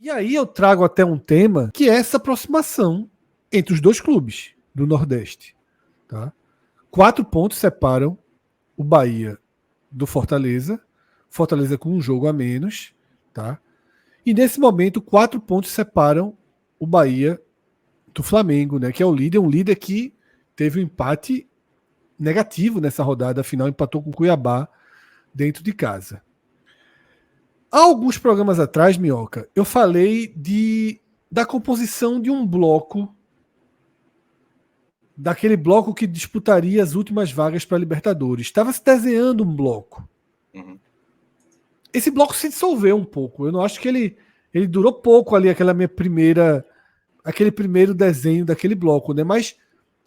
E aí eu trago até um tema que é essa aproximação entre os dois clubes do Nordeste. Tá? 4 pontos separam o Bahia do Fortaleza. Fortaleza com um jogo a menos. Tá? E nesse momento, 4 pontos separam o Bahia do Flamengo, né? Que é o líder, um líder que teve um empate negativo nessa rodada, afinal empatou com o Cuiabá dentro de casa. Há alguns programas atrás, Minhoca, eu falei da composição de um bloco, daquele bloco que disputaria as últimas vagas para a Libertadores. Estava se desenhando um bloco. Uhum. Esse bloco se dissolveu um pouco. Eu não acho que ele durou pouco ali, aquele primeiro desenho daquele bloco, né? Mas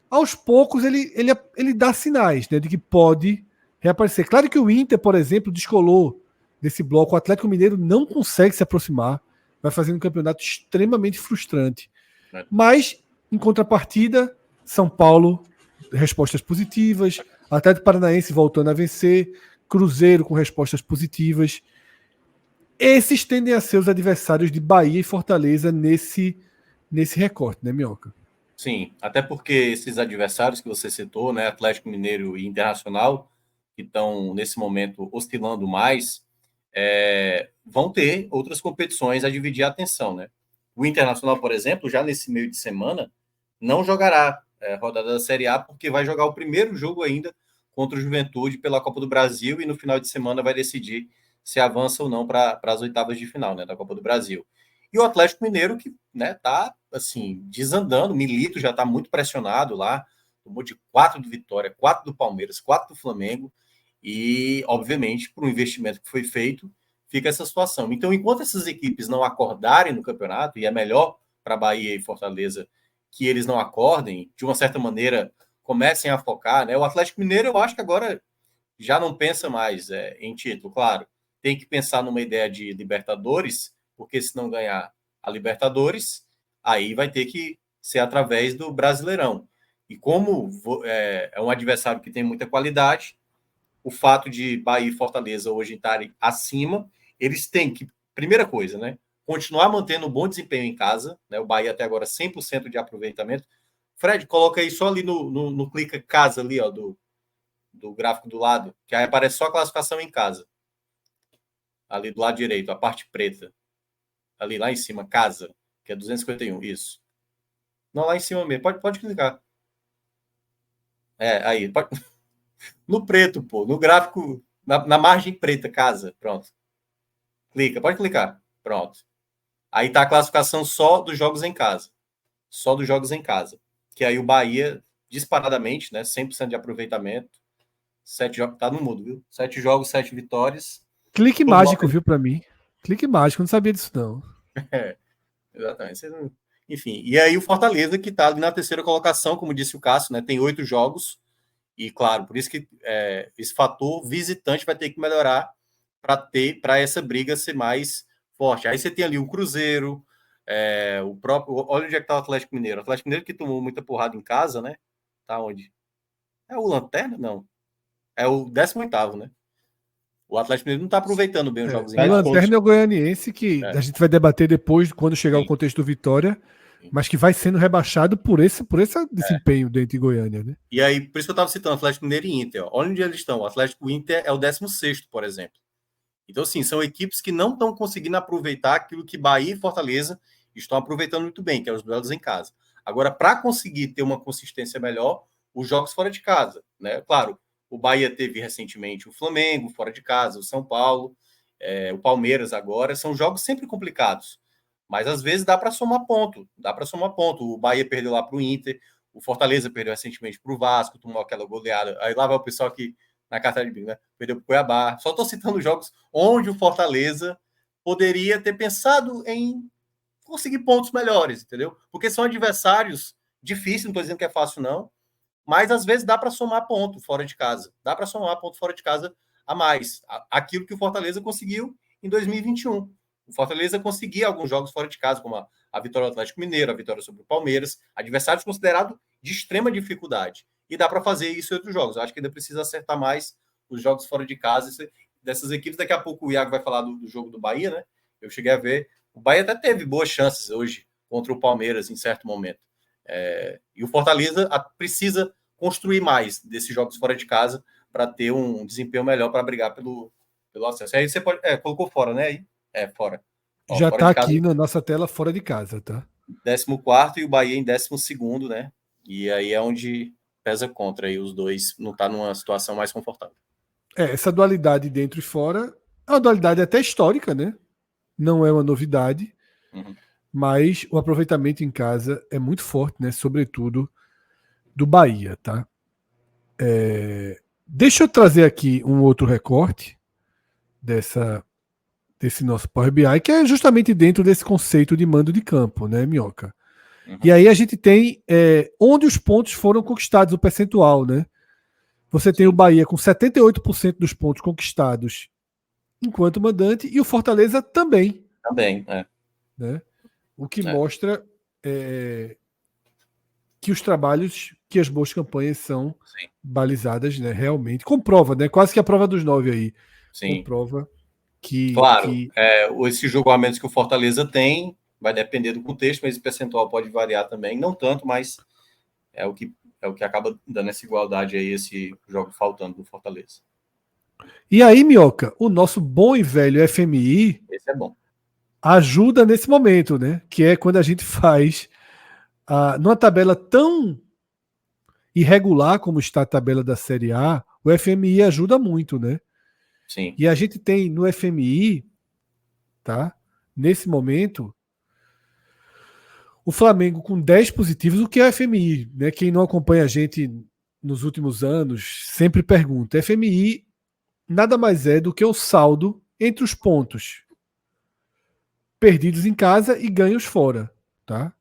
aos poucos ele dá sinais, né, de que pode reaparecer. Claro que o Inter, por exemplo, descolou desse bloco. O Atlético Mineiro não consegue se aproximar, vai fazendo um campeonato extremamente frustrante. Mas, em contrapartida, São Paulo, respostas positivas, Atlético Paranaense voltando a vencer, Cruzeiro com respostas positivas. Esses tendem a ser os adversários de Bahia e Fortaleza nesse recorte, né, Minhoca? Sim, até porque esses adversários que você citou, né, Atlético Mineiro e Internacional, que estão nesse momento oscilando mais, vão ter outras competições a dividir a atenção, né? O Internacional, por exemplo, já nesse meio de semana, não jogará rodada da Série A, porque vai jogar o primeiro jogo ainda contra o Juventude pela Copa do Brasil e no final de semana vai decidir se avança ou não para as oitavas de final, né, da Copa do Brasil. E o Atlético Mineiro, que tá assim, desandando, o Milito já está muito pressionado lá, tomou de 4 de Vitória, 4 do Palmeiras, 4 do Flamengo, e, obviamente, para o investimento que foi feito, fica essa situação. Então, enquanto essas equipes não acordarem no campeonato, e é melhor para Bahia e Fortaleza que eles não acordem, de uma certa maneira, comecem a focar, né? O Atlético Mineiro, eu acho que agora já não pensa mais em título, claro. Tem que pensar numa ideia de Libertadores, porque se não ganhar a Libertadores, aí vai ter que ser através do Brasileirão. E como é um adversário que tem muita qualidade, o fato de Bahia e Fortaleza hoje estarem acima, eles têm que, primeira coisa, né, continuar mantendo um bom desempenho em casa, né, o Bahia até agora 100% de aproveitamento. Fred, coloca aí só ali no clica casa ali, ó, do gráfico do lado, que aí aparece só a classificação em casa. Ali do lado direito, a parte preta. Ali lá em cima, casa, que é 251, isso. Não, lá em cima mesmo, pode clicar. Aí, pode... no preto, pô, no gráfico, na margem preta, casa, pronto. Clica, pode clicar, pronto. Aí tá a classificação só dos jogos em casa. Só dos jogos em casa. Que aí o Bahia, disparadamente, né, 100% de aproveitamento, 7 jogos, tá no mudo, viu? 7 jogos, 7 vitórias. Clique mágico, viu, para mim. Clique mágico, não sabia disso, não. Exatamente. Enfim, e aí o Fortaleza, que está ali na terceira colocação, como disse o Cássio, né, tem 8 jogos, e claro, por isso que esse fator visitante vai ter que melhorar para essa briga ser mais forte. Aí você tem ali o Cruzeiro, o próprio. Olha onde é que está o Atlético Mineiro. O Atlético Mineiro que tomou muita porrada em casa, né? Tá onde? É o Lanterna? Não. É o 18º, né? O Atlético Mineiro não está aproveitando bem os jogos em O casa. Lanterna é o goianiense, que a gente vai debater depois, quando chegar o Sim. contexto do Vitória, mas que vai sendo rebaixado por esse desempenho dentro de Goiânia, né? E aí, por isso que eu estava citando Atlético Mineiro e Inter. Ó. Olha onde eles estão. O Atlético Inter é o 16º, por exemplo. Então, assim, são equipes que não estão conseguindo aproveitar aquilo que Bahia e Fortaleza estão aproveitando muito bem, que é os duelos em casa. Agora, para conseguir ter uma consistência melhor, os jogos fora de casa, né? Claro, o Bahia teve recentemente o Flamengo fora de casa, o São Paulo, o Palmeiras agora, são jogos sempre complicados. Mas às vezes dá para somar ponto, O Bahia perdeu lá para o Inter, o Fortaleza perdeu recentemente para o Vasco, tomou aquela goleada. Aí lá vai o pessoal que na carta de bingo, né? Perdeu para o Cuiabá. Só estou citando jogos onde o Fortaleza poderia ter pensado em conseguir pontos melhores, entendeu? Porque são adversários difíceis, não estou dizendo que é fácil, não, mas às vezes dá para somar ponto fora de casa. Dá para somar ponto fora de casa a mais. Aquilo que o Fortaleza conseguiu em 2021. O Fortaleza conseguia alguns jogos fora de casa, como a vitória do Atlético Mineiro, a vitória sobre o Palmeiras, adversários considerados de extrema dificuldade. E dá para fazer isso em outros jogos. Eu acho que ainda precisa acertar mais os jogos fora de casa dessas equipes. Daqui a pouco o Iago vai falar do jogo do Bahia, né? Eu cheguei a ver. O Bahia até teve boas chances hoje contra o Palmeiras em certo momento. E o Fortaleza precisa construir mais desses jogos fora de casa para ter um desempenho melhor para brigar pelo acesso. Aí você pode. Colocou fora, né? Aí? Fora. Já fora tá de casa, aqui na nossa tela fora de casa, tá? 14º e o Bahia em 12º, né? E aí é onde pesa contra. Aí os dois não tá numa situação mais confortável. Essa dualidade dentro e fora é uma dualidade até histórica, né? Não é uma novidade, mas o aproveitamento em casa é muito forte, né? Sobretudo do Bahia, tá? Deixa eu trazer aqui um outro recorte desse nosso Power BI, que é justamente dentro desse conceito de mando de campo, né, Minhoca? E aí a gente tem onde os pontos foram conquistados, o percentual, né? Você tem o Bahia com 78% dos pontos conquistados enquanto mandante e o Fortaleza também. Também, Né? O que mostra que os trabalhos, que as boas campanhas são balizadas, né? Realmente. Comprova, né? Quase que a prova dos 9 aí. Sim. Comprova que. Claro, esses julgamentos que o Fortaleza tem vai depender do contexto, mas esse percentual pode variar também. Não tanto, mas é o que acaba dando essa igualdade aí, esse jogo faltando do Fortaleza. E aí, Minhoca, o nosso bom e velho FMI esse é bom. Ajuda nesse momento, né? Que é quando a gente faz numa tabela tão irregular como está a tabela da Série A, o FMI ajuda muito, né? Sim. E a gente tem no FMI, tá? Nesse momento, o Flamengo com 10 positivos, o que é o FMI, né? Quem não acompanha a gente nos últimos anos sempre pergunta. FMI nada mais é do que o saldo entre os pontos perdidos em casa e ganhos fora, tá?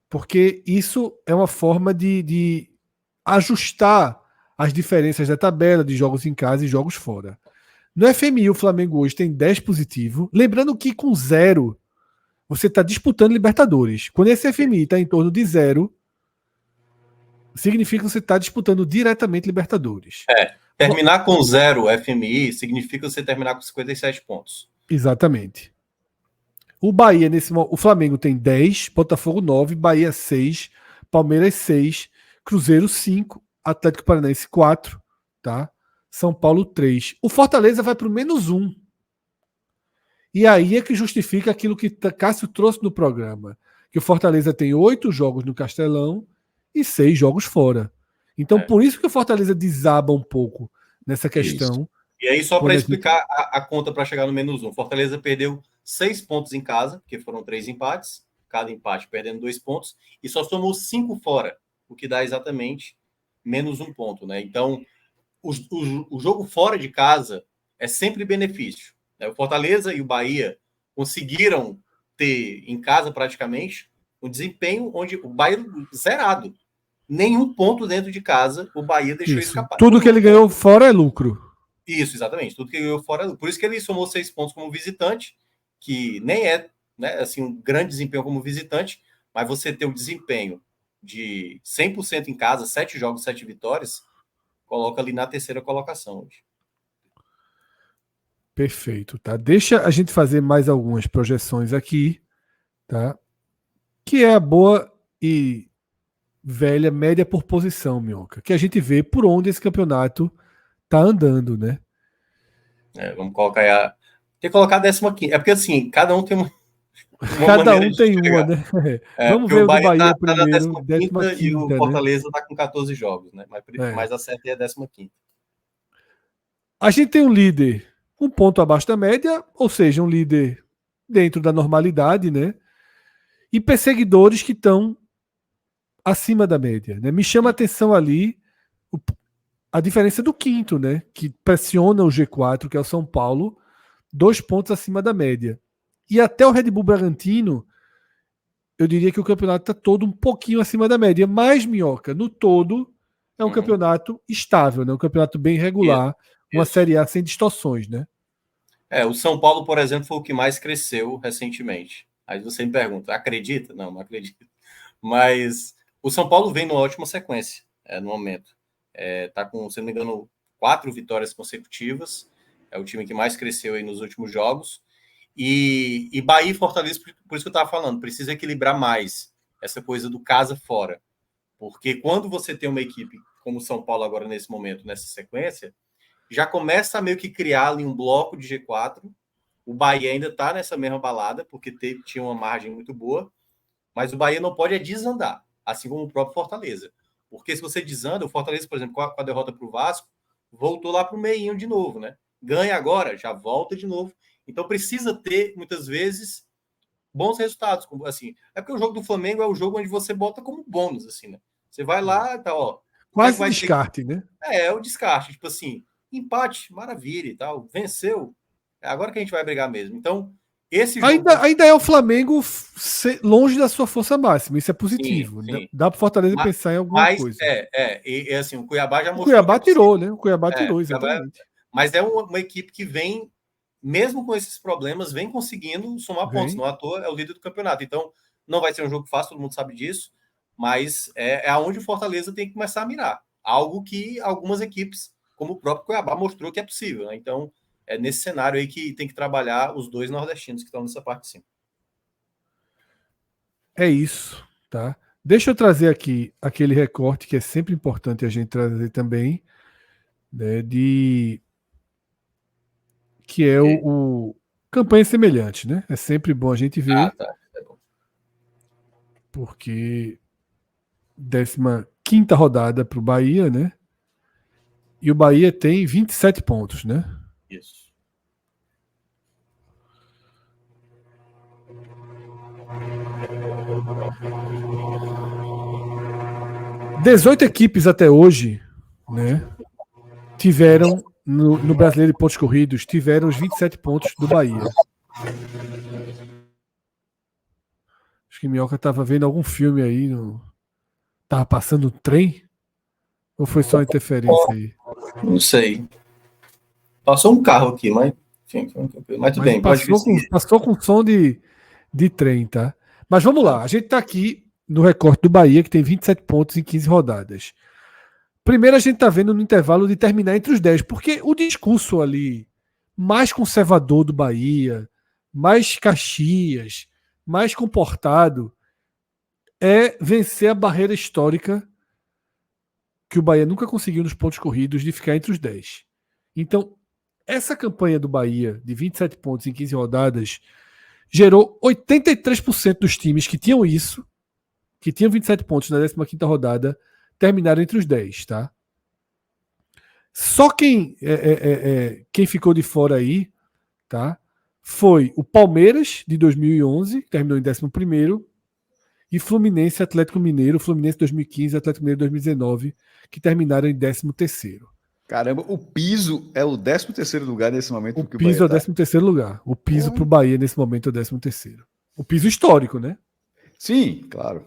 Porque isso é uma forma de ajustar as diferenças da tabela de jogos em casa e jogos fora. No FMI, o Flamengo hoje tem 10 positivo. Lembrando que com 0, você está disputando Libertadores. Quando esse FMI está em torno de 0, significa que você está disputando diretamente Libertadores. Terminar com 0 FMI significa você terminar com 57 pontos. Exatamente. O Bahia, o Flamengo tem 10, Botafogo 9, Bahia 6, Palmeiras 6, Cruzeiro 5, Atlético Paranaense 4, tá? São Paulo 3. O Fortaleza vai para o -1. E aí é que justifica aquilo que Cássio trouxe no programa, que o Fortaleza tem 8 jogos no Castelão e 6 jogos fora. Então, por isso que o Fortaleza desaba um pouco nessa questão. Isso. E aí, só para explicar a conta para chegar no -1. Fortaleza perdeu 6 pontos em casa, porque foram 3 empates, cada empate perdendo 2 pontos, e só somou 5 fora, o que dá exatamente -1 ponto, né? Então, o jogo fora de casa é sempre benefício. Né? O Fortaleza e o Bahia conseguiram ter em casa praticamente um desempenho onde o Bahia zerado. Nenhum ponto dentro de casa o Bahia deixou escapar. Tudo que ele ganhou fora é lucro. Isso, exatamente. Tudo que ele ganhou fora é lucro. Por isso que ele somou 6 pontos como visitante, que nem é, né, assim, um grande desempenho como visitante, mas você ter um desempenho de 100% em casa, 7 jogos, 7 vitórias, coloca ali na terceira colocação hoje. Perfeito, tá? Deixa a gente fazer mais algumas projeções aqui, tá? Que é a boa e velha média por posição, Minhoca, que a gente vê por onde esse campeonato tá andando, né? Vamos colocar aí tem que colocar a 15ª. É porque assim, cada um tem uma cada um tem uma, né? Vamos ver o do Bahia tá na primeiro, 15ª e o Fortaleza né? tá com 14 jogos, né? Mas a certa é a 15ª. A gente tem um líder um ponto abaixo da média, ou seja, um líder dentro da normalidade, né? E perseguidores que estão acima da média, né? Me chama a atenção ali a diferença do quinto, né? Que pressiona o G4, que é o São Paulo, 2 pontos acima da média. E até o Red Bull Bragantino, eu diria que o campeonato está todo um pouquinho acima da média. Mas, Minhoca, no todo, é um campeonato estável, né? Um campeonato bem regular, uma Série A sem distorções, né? O São Paulo, por exemplo, foi o que mais cresceu recentemente. Aí você me pergunta, acredita? Não, não acredito. Mas o São Paulo vem numa ótima sequência no momento. Tá com, se não me engano, 4 vitórias consecutivas. É o time que mais cresceu aí nos últimos jogos. E Bahia e Fortaleza, por isso que eu estava falando, precisa equilibrar mais essa coisa do casa-fora. Porque quando você tem uma equipe como o São Paulo agora nesse momento, nessa sequência, já começa a meio que criar ali um bloco de G4. O Bahia ainda está nessa mesma balada, porque tinha uma margem muito boa, mas o Bahia não pode desandar, assim como o próprio Fortaleza. Porque se você desanda, o Fortaleza, por exemplo, com a derrota para o Vasco, voltou lá para o meinho de novo, né? Ganha agora, já volta de novo. Então precisa ter, muitas vezes, bons resultados. Assim, é porque o jogo do Flamengo é o jogo onde você bota como bônus, assim, né? Você vai lá, tá, ó. Quase descarte, né? É o descarte. Tipo assim, empate, maravilha e tal. Venceu. É agora que a gente vai brigar mesmo. Então, esse jogo. Ainda é o Flamengo longe da sua força máxima. Isso é positivo. Sim, sim. Dá para Fortaleza pensar em alguma coisa. E assim, o Cuiabá já o mostrou. Cuiabá tirou, né? O Cuiabá tirou, exatamente. Mas é uma equipe que vem, mesmo com esses problemas, vem conseguindo somar pontos. Não à toa, é o líder do campeonato. Então, não vai ser um jogo fácil, todo mundo sabe disso. Mas é aonde o Fortaleza tem que começar a mirar. Algo que algumas equipes, como o próprio Cuiabá, mostrou que é possível. Né? Então, é nesse cenário aí que tem que trabalhar os dois nordestinos que estão nessa parte de cima. É isso, tá? Deixa eu trazer aqui aquele recorte que é sempre importante a gente trazer também, né, que é o campanha semelhante, né? É sempre bom a gente ver, tá. É bom. Porque 15ª rodada para o Bahia, né? E o Bahia tem 27 pontos, né? Isso. Dezoito equipes até hoje, né? Tiveram no Brasileiro de Pontos Corridos, tiveram os 27 pontos do Bahia. Acho que Minhoca estava vendo algum filme aí. Tava passando um trem? Ou foi só interferência aí? Não sei. Passou um carro aqui, mas tudo bem. Passou com som de trem, tá? Mas vamos lá. A gente está aqui no recorte do Bahia, que tem 27 pontos em 15 rodadas. Primeiro a gente está vendo no intervalo de terminar entre os 10, porque o discurso ali mais conservador do Bahia, mais Caxias, mais comportado, é vencer a barreira histórica que o Bahia nunca conseguiu nos pontos corridos de ficar entre os 10. Então, essa campanha do Bahia de 27 pontos em 15 rodadas gerou 83% dos times que tinham isso, que tinham 27 pontos na 15ª rodada, terminaram entre os 10, tá? Só quem ficou de fora aí, tá? Foi o Palmeiras de 2011, que terminou em 11º, e Fluminense, Atlético Mineiro, Fluminense 2015, Atlético Mineiro 2019, que terminaram em 13º. Caramba, o piso é o 13º lugar nesse momento. O piso é o 13º lugar. O piso para o Bahia nesse momento é o 13º. O piso histórico, né? Sim, claro.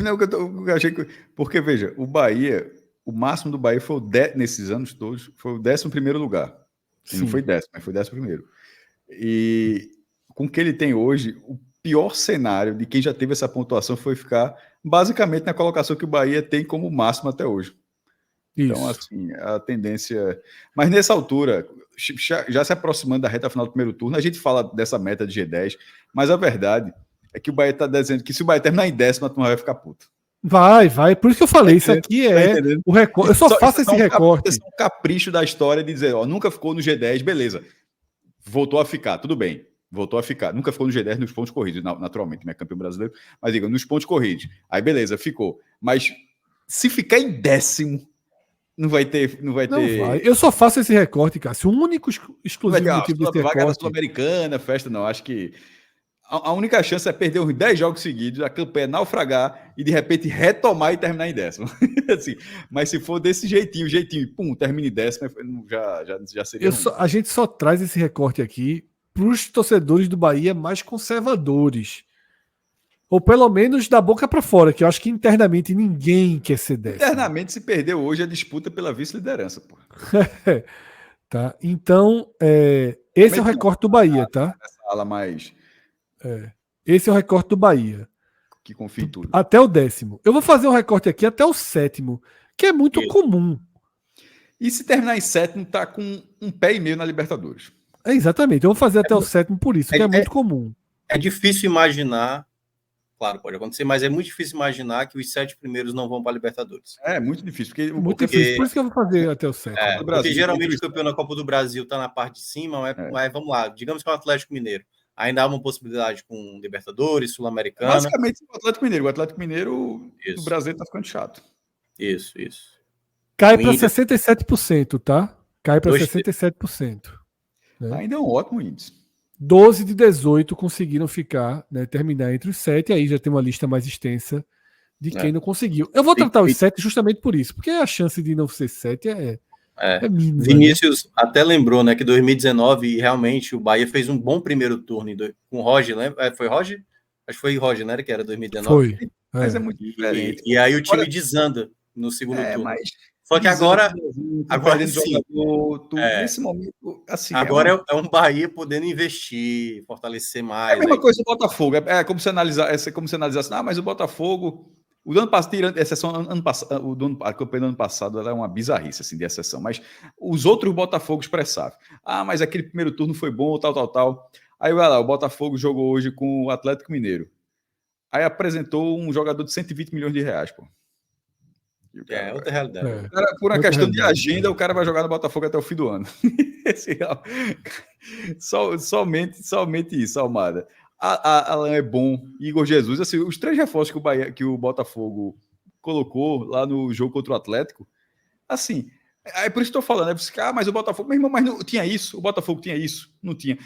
Não, eu achei que, porque, veja, o Bahia, o máximo do Bahia foi nesses anos todos, foi o 11º lugar. Não foi 10º, mas foi 11º. E com o que ele tem hoje, o pior cenário de quem já teve essa pontuação foi ficar basicamente na colocação que o Bahia tem como máximo até hoje. Isso. Então, assim, a tendência... Mas nessa altura, já se aproximando da reta final do primeiro turno, a gente fala dessa meta de G10, mas a verdade é que o Bahia está dizendo que se o Bahia terminar em 10º, a turma vai ficar puto. Vai. Por isso que eu falei, isso aqui é o recorte. Eu só faço esse recorte. Esse é um capricho da história de dizer, ó, nunca ficou no G10, beleza. Voltou a ficar, tudo bem. Voltou a ficar. Nunca ficou no G10 nos pontos corridos, naturalmente, né? Campeão brasileiro. Mas diga, nos pontos corridos. Aí, beleza, ficou. Mas se ficar em 10º, não vai ter. Vai. Eu só faço esse recorte, cara. Se o único exclusivo motivo desse recorte. Vaga da Sul-Americana, festa, não. Acho que a única chance é perder uns 10 jogos seguidos, a campanha naufragar e de repente retomar e terminar em 10º. Assim, mas se for desse jeitinho, pum, termina em 10º, já seria. A gente só traz esse recorte aqui para os torcedores do Bahia mais conservadores. Ou pelo menos da boca para fora, que eu acho que internamente ninguém quer ser 10º. Internamente se perdeu hoje a disputa pela vice-liderança, pô. Tá? Então, esse é o recorte do Bahia, tá? Essa ala mais. Esse é o recorte do Bahia. Que confia em tudo. Até o 10º. Eu vou fazer um recorte aqui até o 7º, que é muito comum. E se terminar em 7º, tá com um pé e meio na Libertadores. Exatamente. Eu vou fazer até o 7º por isso, que é muito comum. É difícil imaginar, claro, pode acontecer, mas é muito difícil imaginar que os 7 primeiros não vão para a Libertadores. É muito difícil. Muito difícil. Por isso que eu vou fazer até o 7º. Porque geralmente o campeão da Copa do Brasil está na parte de cima, mas vamos lá, digamos que é o Atlético Mineiro. Ainda há uma possibilidade com Libertadores, Sul-Americana. Basicamente o Atlético Mineiro. O Atlético Mineiro do Brasil está ficando chato. Isso. Cai para 67%, tá? Cai para 67%. Né? Ainda é um ótimo índice. 12 de 18 conseguiram ficar, né, terminar entre os 7, aí já tem uma lista mais extensa de quem não conseguiu. Eu vou tratar os 7 justamente por isso, porque a chance de não ser 7 é mínima. Vinícius até lembrou, né, que 2019 realmente o Bahia fez um bom primeiro turno com o Roger, lembra? Foi Roger? Acho que foi Roger, né, que era 2019. Foi. Mas é muito diferente. E aí o time desanda no segundo turno. Só que agora sim. Nesse momento, assim, agora é um Bahia podendo investir, fortalecer mais. É a mesma coisa do Botafogo. É como se analisasse, mas o Botafogo, o ano passado, tirando exceção, a campanha do ano passado ela é uma bizarrice assim, de exceção, mas os outros Botafogo expressavam. Mas aquele primeiro turno foi bom, tal. Aí vai lá, o Botafogo jogou hoje com o Atlético Mineiro. Aí apresentou um jogador de 120 milhões de reais, pô. Outra realidade. Por uma questão de agenda, o cara vai jogar no Botafogo até o fim do ano. Somente isso, Almada. Alan é bom, Igor Jesus, assim, os 3 reforços que o Botafogo colocou lá no jogo contra o Atlético, assim, é por isso que eu estou falando, mas o Botafogo, meu irmão, mas não tinha isso, o Botafogo tinha isso, não tinha.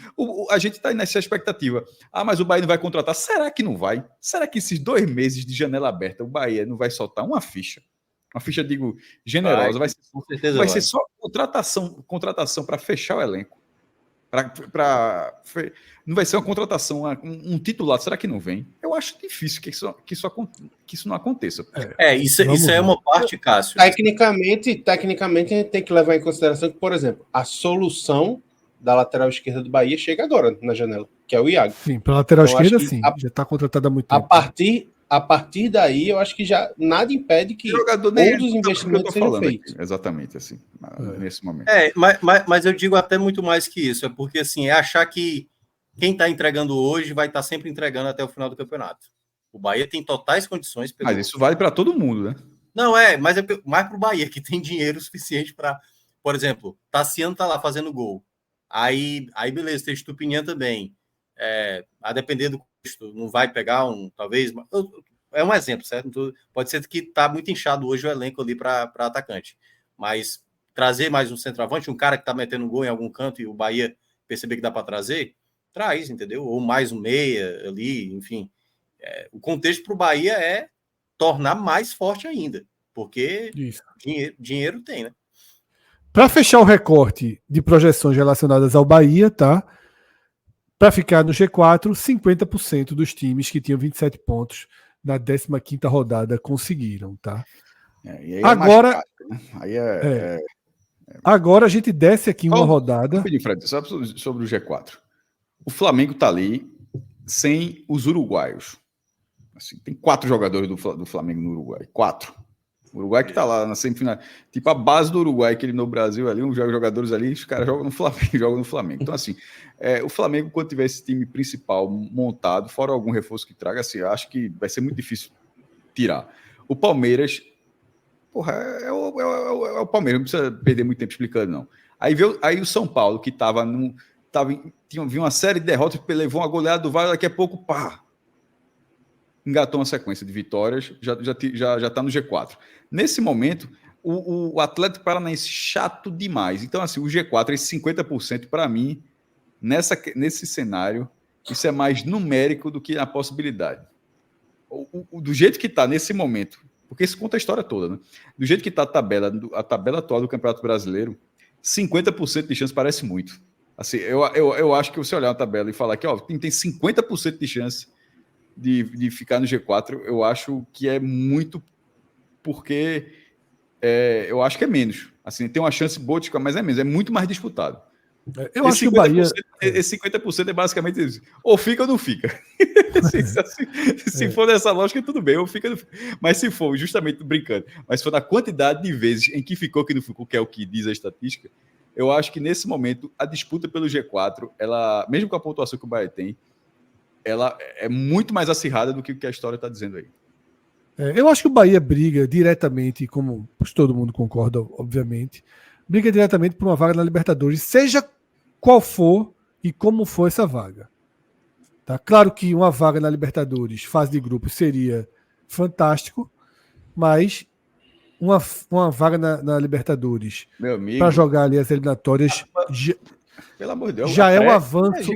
A gente está nessa expectativa, mas o Bahia não vai contratar, será que não vai? Será que esses 2 meses de janela aberta, o Bahia não vai soltar uma ficha? Uma ficha, digo, generosa, vai ser só contratação para fechar o elenco. Não vai ser uma contratação, um titular, será que não vem? Eu acho difícil que isso não aconteça. Isso é uma parte, Cássio. Tecnicamente, a gente tem que levar em consideração que, por exemplo, a solução da lateral esquerda do Bahia chega agora na janela, que é o Iago. Sim, para lateral esquerda, sim. Já está contratado há muito tempo. A partir daí, eu acho que já nada impede que outros investimentos sejam feitos. Aqui, exatamente, assim, nesse momento. Mas eu digo até muito mais que isso. É porque, assim, é achar que quem está entregando hoje vai estar sempre entregando até o final do campeonato. O Bahia tem totais condições. Mas isso vale para todo mundo, né? Não, mas é mais para o Bahia, que tem dinheiro suficiente para... Por exemplo, Tassiano está lá fazendo gol. Aí beleza, tem Estupinhan também. A depender do custo, não vai pegar talvez... É um exemplo, certo? Pode ser que está muito inchado hoje o elenco ali para atacante. Mas trazer mais um centroavante, um cara que está metendo um gol em algum canto e o Bahia perceber que dá para trazer, traz, entendeu? Ou mais um meia ali, enfim. O contexto para o Bahia é tornar mais forte ainda, porque dinheiro tem, né? Para fechar o recorte de projeções relacionadas ao Bahia, tá? Para ficar no G4, 50% dos times que tinham 27 pontos na 15ª rodada conseguiram, tá? Agora, agora a gente desce aqui uma rodada. Fred, só sobre o G4. O Flamengo tá ali sem os uruguaios. Assim, tem 4 jogadores do Flamengo no Uruguai. 4. O Uruguai que tá lá na semifinal. Tipo, a base do Uruguai que ele no Brasil ali, os jogadores ali, os caras jogam no Flamengo. Então, assim, o Flamengo, quando tiver esse time principal montado, fora algum reforço que traga, assim, eu acho que vai ser muito difícil tirar. O Palmeiras, porra, é o Palmeiras, não precisa perder muito tempo explicando, não. Aí o São Paulo, que tinha uma série de derrotas, levou uma goleada do Vale, daqui a pouco, engatou uma sequência de vitórias, já está no G4. Nesse momento, o Atlético Paranaense chato demais. Então, assim, o G4, esse 50%, para mim, nesse cenário, isso é mais numérico do que a possibilidade. Do jeito que está nesse momento, porque isso conta a história toda, né? Do jeito que está a tabela atual do Campeonato Brasileiro, 50% de chance parece muito. Assim, eu acho que você olhar a tabela e falar que tem 50% de chance de ficar no G4, eu acho que é muito, porque eu acho que é menos. Assim, tem uma chance boa de ficar, mas é menos, é muito mais disputado. Eu acho que o Bahia... Esse 50% é basicamente isso. Ou fica ou não fica. Se for nessa lógica, tudo bem, ou fica ou não fica. Mas se for, justamente brincando, mas se for na quantidade de vezes em que ficou, que não ficou, que é o que diz a estatística, eu acho que nesse momento a disputa pelo G4, ela, mesmo com a pontuação que o Bahia tem, ela é muito mais acirrada do que o que a história está dizendo aí. Eu acho que o Bahia briga diretamente, como todo mundo concorda, obviamente, briga diretamente por uma vaga na Libertadores, seja qual for e como for essa vaga. Tá? Claro que uma vaga na Libertadores, fase de grupo, seria fantástico, mas uma vaga na Libertadores para jogar ali as eliminatórias pelo amor de Deus, já é um avanço,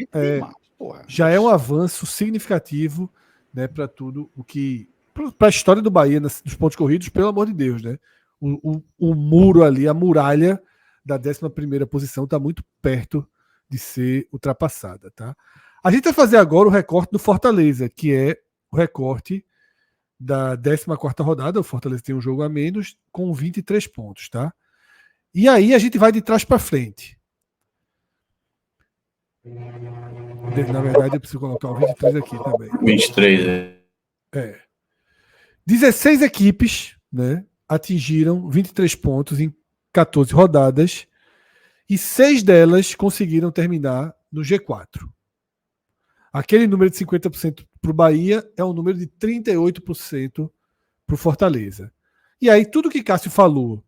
porra. já é um avanço significativo, né, para tudo o que, para a história do Bahia dos pontos corridos, pelo amor de Deus, né? O muro ali, a muralha da 11ª posição está muito perto de ser ultrapassada, tá? A gente vai fazer agora o recorte do Fortaleza, que é o recorte da 14ª rodada. O Fortaleza tem um jogo a menos com 23 pontos, tá? E aí a gente vai de trás para frente. Na verdade, eu preciso colocar o 23 aqui também. 23, é. 16 equipes, né, atingiram 23 pontos em 14 rodadas e 6 delas conseguiram terminar no G4. Aquele número de 50% para o Bahia é um número de 38% para o Fortaleza. E aí tudo que Cássio falou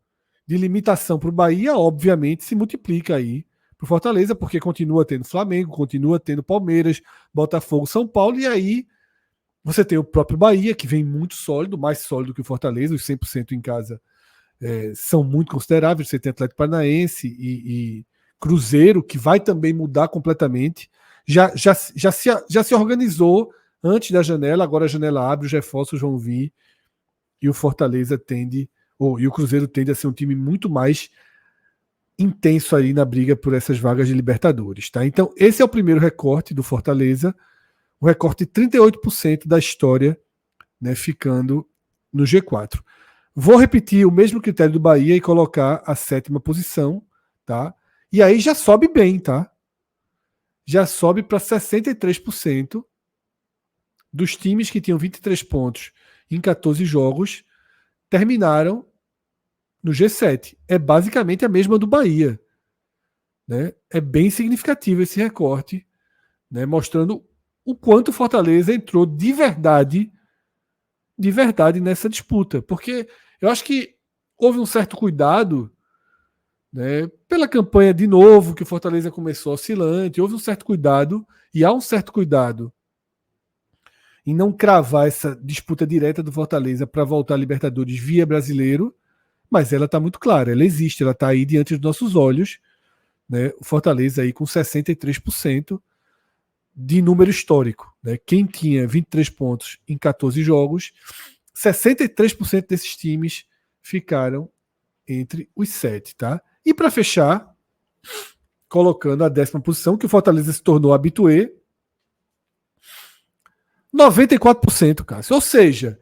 de limitação para o Bahia, obviamente, se multiplica aí para o Fortaleza, porque continua tendo Flamengo, continua tendo Palmeiras, Botafogo, São Paulo, e aí você tem o próprio Bahia, que vem muito sólido, mais sólido que o Fortaleza, os 100% em casa são muito consideráveis. Você tem Atlético Paranaense e Cruzeiro, que vai também mudar completamente. Já se organizou antes da janela, agora a janela abre, os reforços vão vir e o Fortaleza e o Cruzeiro tende a ser um time muito mais intenso aí na briga por essas vagas de Libertadores, tá? Então esse é o primeiro recorte do Fortaleza, o recorte de 38% da história, né, ficando no G4. Vou repetir o mesmo critério do Bahia e colocar a 7ª posição, tá? E aí já sobe bem, tá? Já sobe para 63% dos times que tinham 23 pontos em 14 jogos terminaram no G7. É basicamente a mesma do Bahia, né? É bem significativo esse recorte, né, mostrando o quanto o Fortaleza entrou de verdade nessa disputa. Porque eu acho que houve um certo cuidado, né, pela campanha de novo, que o Fortaleza começou oscilante, houve um certo cuidado, e há um certo cuidado em não cravar essa disputa direta do Fortaleza para voltar à Libertadores via Brasileiro, mas ela está muito clara, ela existe, ela está aí diante dos nossos olhos, né, o Fortaleza aí com 63% de número histórico, né? Quem tinha 23 pontos em 14 jogos, 63% desses times ficaram entre os 7, tá? E para fechar, colocando a 10ª posição, que o Fortaleza se tornou habitué, 94%, Cássio. Ou seja,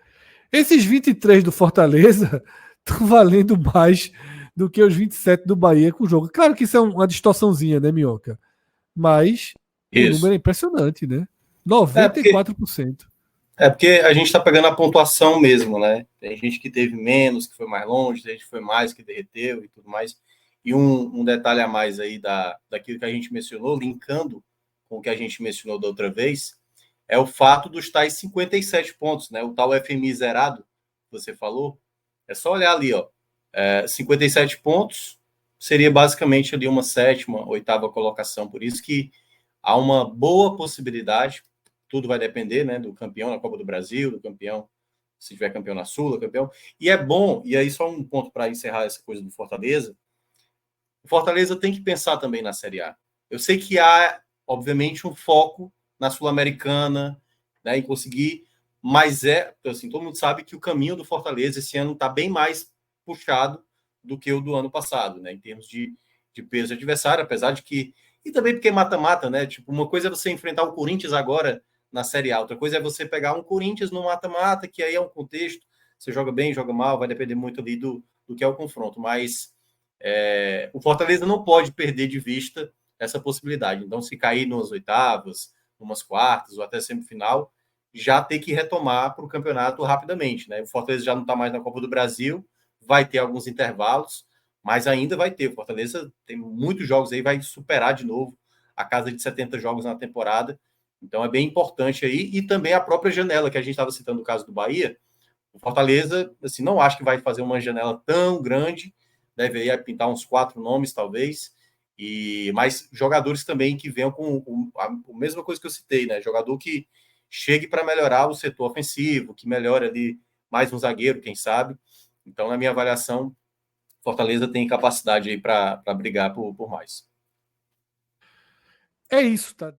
esses 23 do Fortaleza estão valendo mais do que os 27 do Bahia com o jogo. Claro que isso é uma distorçãozinha, né, Minhoca? Mas o número é impressionante, né? 94%. É porque a gente está pegando a pontuação mesmo, né? Tem gente que teve menos, que foi mais longe, tem gente que foi mais, que derreteu e tudo mais. E um detalhe a mais aí daquilo que a gente mencionou, linkando com o que a gente mencionou da outra vez, é o fato dos tais 57 pontos, né? O tal FMI zerado, que você falou. É só olhar ali, ó. 57 pontos seria basicamente ali uma 7ª, 8ª colocação. Por isso que há uma boa possibilidade, tudo vai depender, né, do campeão na Copa do Brasil, do campeão, se tiver campeão na Sula, campeão. E é bom, e aí só um ponto para encerrar essa coisa do Fortaleza, o Fortaleza tem que pensar também na Série A. Eu sei que há, obviamente, um foco na Sul-Americana, né, em conseguir, mas assim, todo mundo sabe que o caminho do Fortaleza esse ano está bem mais puxado do que o do ano passado, né, em termos de peso de adversário, apesar de que, e também porque mata-mata, né, tipo, uma coisa é você enfrentar o Corinthians agora na Série A, outra coisa é você pegar um Corinthians no mata-mata, que aí é um contexto, você joga bem, joga mal, vai depender muito ali do que é o confronto, mas o Fortaleza não pode perder de vista essa possibilidade. Então, se cair nas oitavas, umas quartas ou até semifinal, já ter que retomar para o campeonato rapidamente, né? O Fortaleza já não está mais na Copa do Brasil, vai ter alguns intervalos, mas ainda vai ter. O Fortaleza tem muitos jogos aí, vai superar de novo a casa de 70 jogos na temporada. Então é bem importante aí. E também a própria janela, que a gente estava citando o caso do Bahia. O Fortaleza, assim, não acho que vai fazer uma janela tão grande, deve aí pintar uns 4 nomes, talvez, mas jogadores também que venham com a mesma coisa que eu citei, né? Jogador que chegue para melhorar o setor ofensivo, que melhore ali mais um zagueiro, quem sabe. Então, na minha avaliação, Fortaleza tem capacidade aí para brigar por mais. É isso, tá?